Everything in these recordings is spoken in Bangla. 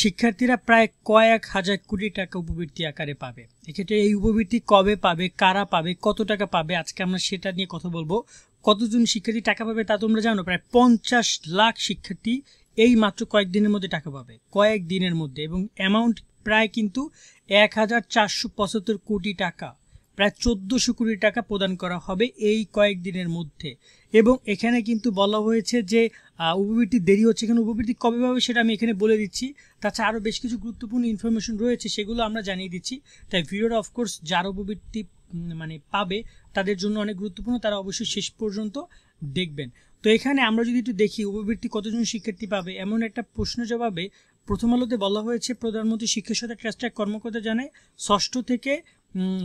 শিক্ষার্থীরা প্রায় কয়েক হাজার কোটি টাকা উপবৃত্তি আকারে পাবে। এক্ষেত্রে এই উপবৃত্তি কবে পাবে, কারা পাবে, কত টাকা পাবে, আজকে আমরা সেটা নিয়ে কথা বলবো। কতজন শিক্ষার্থী টাকা পাবে তা তোমরা জানো? প্রায় 50 লাখ শিক্ষার্থী এই মাত্র কয়েকদিনের মধ্যে টাকা পাবে, কয়েকদিনের মধ্যে, এবং অ্যামাউন্ট প্রায় কিন্তু 1475 কোটি টাকা, প্রায় 1400 কোটি টাকা প্রদান করা হবে এই কয়েকদিনের মধ্যে। এবং এখানে কিন্তু বলা হয়েছে যে উপবৃত্তি দেরি হচ্ছে, এখানে উপবৃত্তি কবে পাবে সেটা আমি এখানে বলে দিচ্ছি। তাছাড়া আরও বেশ কিছু গুরুত্বপূর্ণ ইনফরমেশন রয়েছে, সেগুলো আমরা জানিয়ে দিচ্ছি। তাই ভিডিওটা অফকোর্স যারা উপবৃত্তি পাবে তাদের জন্য অনেক গুরুত্বপূর্ণ, তারা অবশ্যই শেষ পর্যন্ত দেখবেন। তো এখানে আমরা যদি একটু দেখি উপবৃত্তি কতজন শিক্ষার্থী পাবে, এমন একটা প্রশ্ন জবাবে প্রথম আলোতে বলা হয়েছে প্রধানমন্ত্রী শিক্ষা সহায়তা ট্রাস্টের কর্মকর্তা জানায় 6ষ্ঠ থেকে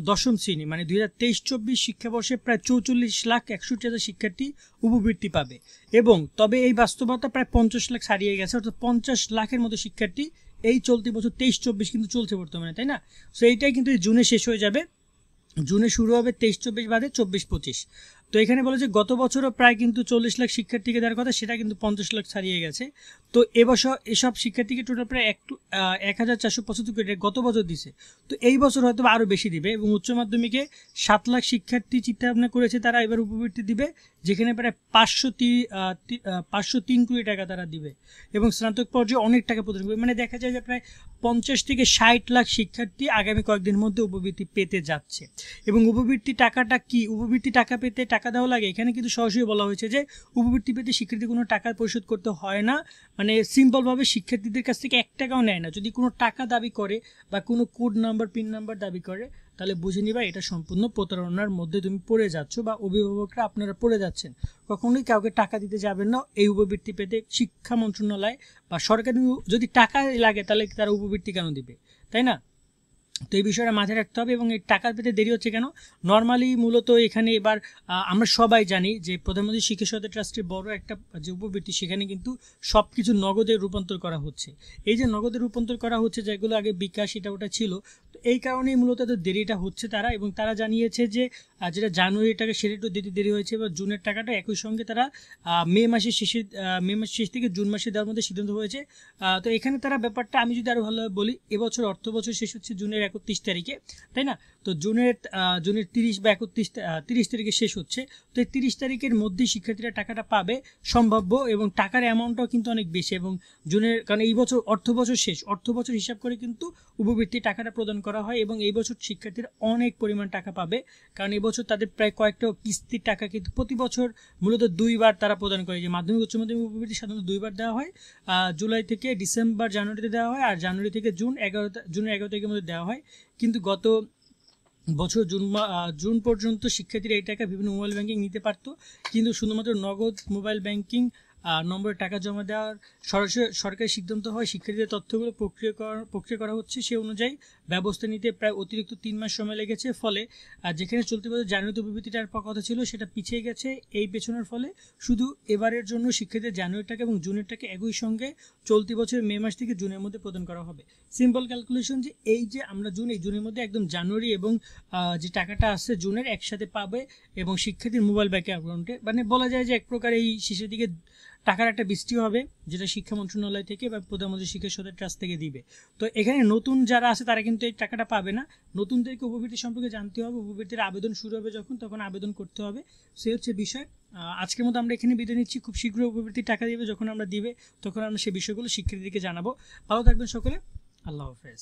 10ম শ্রেণী 2023-24 শিক্ষাবর্ষে প্রায় 44,61,000 শিক্ষার্থী উপবৃত্তি পাবে। এবং তবে এই বাস্তবতা প্রায় 50 লাখ ছাড়িয়ে গেছে, অর্থাৎ 50 লাখের মতো শিক্ষার্থী এই চলতি বছর 23-24 কিন্তু চলছে বর্তমানে, তাই না? সো এইটাই কিন্তু জুনে শেষ হয়ে যাবে, জুনে শুরু হবে 23-24 বাদে 24-25। তো এখানে বলে যে গত বছরও প্রায় কিন্তু 40 লাখ শিক্ষার্থীকে দেওয়ার কথা, সেটা কিন্তু 50 লাখ ছাড়িয়ে গেছে। তো এবছর এসব শিক্ষার্থীকে টোটাল প্রায় 1475 কোটি গত বছর দিছে। তো এই বছর হয়তো আরও বেশি দিবে। এবং উচ্চ মাধ্যমিকে 7 লাখ শিক্ষার্থী চিন্তাভাবনা করেছে তারা এবার উপবৃত্তি দিবে, যেখানে প্রায় 503 কোটি টাকা তারা দিবে। এবং স্নাতক পর্যায়ে অনেক টাকা প্রদান করবে, মানে দেখা যায় যে প্রায় 50 থেকে 60 লাখ শিক্ষার্থী আগামী কয়েকদিনের মধ্যে উপবৃত্তি পেতে যাচ্ছে। এবং উপবৃত্তি টাকাটা কি, উপবৃত্তি টাকা পেতে টাকা দেওয়া লাগে? এখানে কিন্তু সরাসরি বলা হয়েছে যে উপবৃত্তি পেতে শিক্ষার্থী কোনো টাকা পরিশোধ করতে হয় না, মানে সিম্পলভাবে শিক্ষার্থীদের কাছ থেকে 1 টাকাও নেয় না। যদি কোনো টাকা দাবি করে বা কোনো কোড নাম্বার, পিন নাম্বার দাবি করে, তাহলে বুঝে নিবা এটা সম্পূর্ণ প্রতারণার মধ্যে তুমি পড়ে যাচ্ছ, বা অভিভাবকরা আপনারা পড়ে যাচ্ছেন। কখনোই কাউকে টাকা দিতে যাবেন না এই উপবৃত্তি পেতে। শিক্ষা মন্ত্রণালয় বা সরকারি যদি টাকা লাগে তাহলে তারা উপবৃত্তি কেন দিবে, তাই না? তো এই বিষয়টা মাথায় রাখতে হবে। এবং এই টাকা পেতে দেরি হচ্ছে কেন? নর্মালি মূলত এখানে এবার আমরা সবাই জানি যে প্রধানমন্ত্রী শিক্ষা সহায়তা ট্রাস্টের বড় একটা যে উপবৃত্তি, সেখানে কিন্তু সব কিছু নগদে রূপান্তর করা হচ্ছে। এই যে নগদে রূপান্তর করা হচ্ছে, যেগুলো আগে বিকাশ এটা ওটা ছিল, তো এই কারণেই মূলত এত দেরিটা হচ্ছে তারা। এবং তারা জানিয়েছে যে যেটা জানুয়ারির টাকা সেটা একটু দিতে দেরি হয়েছে, এবার জুনের টাকাটা একই সঙ্গে তারা মে মাসের শেষ থেকে জুন মাসে দেওয়ার মধ্যে সিদ্ধান্ত হয়েছে। তো এখানে তারা ব্যাপারটা আমি যদি আরও ভালোভাবে বলি, এবছর অর্থ বছর শেষ হচ্ছে জুনের 31 তারিখে, তাই না? তো জুনের 30 বা 30 তারিখে শেষ হচ্ছে। তো এই 30 তারিখের মধ্যেই শিক্ষার্থীরা টাকাটা পাবে সম্ভাব্য, এবং টাকার অ্যামাউন্টটাও কিন্তু অনেক বেশি। এবং জুনের, কারণ এই বছর অর্থ বছর শেষ, অর্থ বছর হিসাব করে কিন্তু উপবৃত্তি টাকাটা প্রদান করা হয়। এবং এই বছর শিক্ষার্থীরা অনেক পরিমাণ টাকা পাবে, কারণ এই বছর তাদের প্রায় কয়েকটা কিস্তির টাকা কিন্তু প্রতি বছর মূলত 2বার তারা প্রদান করে। যে মাধ্যমিক উচ্চ মাধ্যমিক উপবৃত্তি সাধারণত 2বার দেওয়া হয়, জুলাই থেকে ডিসেম্বর, জানুয়ারিতে দেওয়া হয়, আর জানুয়ারি থেকে জুনের 11 তারিখের মধ্যে দেওয়া হয়। কিন্তু গত বছর জুন পর্যন্ত শিক্ষার্থীরা এই টাকা বিভিন্ন মোবাইল ব্যাংকিং নিতে পারতো, কিন্তু শুধুমাত্র নগদ মোবাইল ব্যাংকিং নম্বরে টাকা জমা দেওয়ার সরাসরি সরকারি সিদ্ধান্ত হয় শিক্ষার্থীদের তথ্যগুলো প্রক্রিয়া করা হচ্ছে, সে অনুযায়ী ব্যবস্থা নিতে প্রায় অতিরিক্ত 3 মাস সময় লেগেছে। ফলে যেখানে চলতি বছর জানুয়ারিতে উপবৃত্তিটার কথা ছিল সেটা পিছিয়ে গেছে। এই পেছনের ফলে শুধু এবারের জন্য শিক্ষার্থীদের জানুয়ারির টাকা এবং জুনের টাকা একই সঙ্গে চলতি বছরের মে মাস থেকে জুনের মধ্যে প্রদান করা হবে। সিম্পল ক্যালকুলেশন যে এই যে আমরা জুনের মধ্যে একদম জানুয়ারি এবং যে টাকাটা আসছে জুনের একসাথে পাবে, এবং শিক্ষার্থীর মোবাইল ব্যাংকিং অ্যাকাউন্টে, মানে বলা যায় যে এক প্রকার এই শেষের দিকে টাকার একটা বৃষ্টি হবে, যেটা শিক্ষা মন্ত্রণালয় থেকে বা প্রধানমন্ত্রী শিক্ষা সহায়তা ট্রাস্ট থেকে দিবে। তো এখানে নতুন যারা আছে তারা কিন্তু এই টাকাটা পাবে না। নতুনদেরকে উপবৃত্তি সম্পর্কে জানতে হবে, উপবৃত্তির আবেদন শুরু হবে তখন আবেদন করতে হবে, সে হচ্ছে বিষয়। আজকের মতো আমরা এখানে বিদায় নিচ্ছি। খুব শীঘ্রই উপবৃত্তির টাকা দিবে, যখন আমরা দিবে তখন আমরা সেই বিষয়গুলো শিক্ষার্থীদেরকে জানাবো। ভালো থাকবেন সকলে, আল্লাহ হাফেজ।